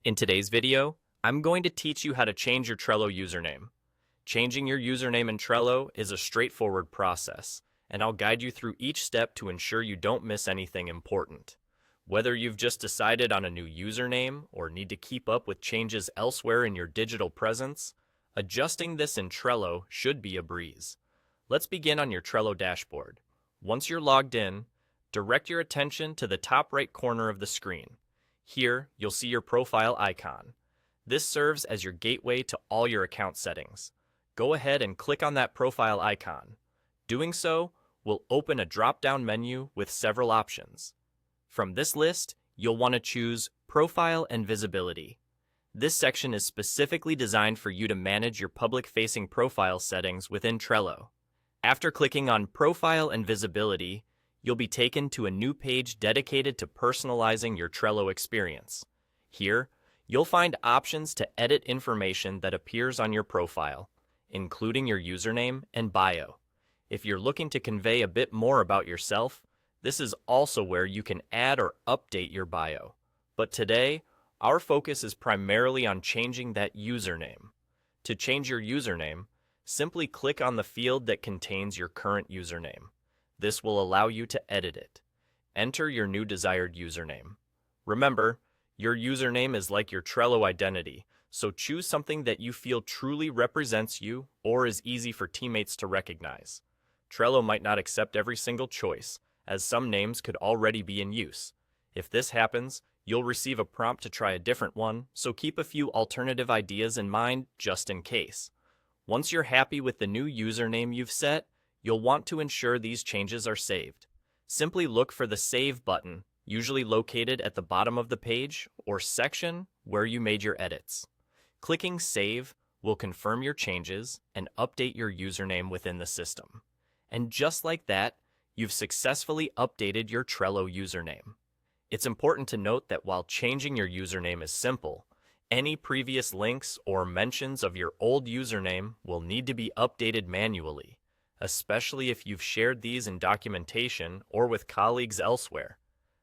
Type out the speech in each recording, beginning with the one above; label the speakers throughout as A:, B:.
A: In today's video, I'm going to teach you how to change your Trello username. Changing your username in Trello is a straightforward process, and I'll guide you through each step to ensure you don't miss anything important. Whether you've just decided on a new username or need to keep up with changes elsewhere in your digital presence, adjusting this in Trello should be a breeze. Let's begin on your Trello dashboard. Once you're logged in, direct your attention to the top right corner of the screen. Here, you'll see your profile icon. This serves as your gateway to all your account settings. Go ahead and click on that profile icon. Doing so will open a drop-down menu with several options. From this list, you'll want to choose Profile and Visibility. This section is specifically designed for you to manage your public-facing profile settings within Trello. After clicking on Profile and Visibility, you'll be taken to a new page dedicated to personalizing your Trello experience. Here, you'll find options to edit information that appears on your profile, including your username and bio. If you're looking to convey a bit more about yourself, this is also where you can add or update your bio. But today, our focus is primarily on changing that username. To change your username, simply click on the field that contains your current username. This will allow you to edit it. Enter your new desired username. Remember, your username is like your Trello identity, so choose something that you feel truly represents you or is easy for teammates to recognize. Trello might not accept every single choice, as some names could already be in use. If this happens, you'll receive a prompt to try a different one, so keep a few alternative ideas in mind just in case. Once you're happy with the new username you've set, you'll want to ensure these changes are saved. Simply look for the Save button, usually located at the bottom of the page or section where you made your edits. Clicking Save will confirm your changes and update your username within the system. And just like that, you've successfully updated your Trello username. It's important to note that while changing your username is simple, any previous links or mentions of your old username will need to be updated manually, especially if you've shared these in documentation or with colleagues elsewhere.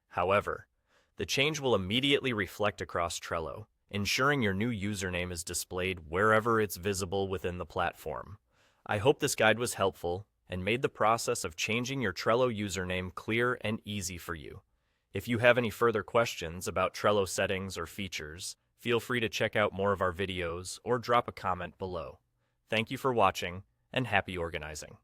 A: However, the change will immediately reflect across Trello, ensuring your new username is displayed wherever it's visible within the platform. I hope this guide was helpful and made the process of changing your Trello username clear and easy for you. If you have any further questions about Trello settings or features, feel free to check out more of our videos or drop a comment below. Thank you for watching, and happy organizing.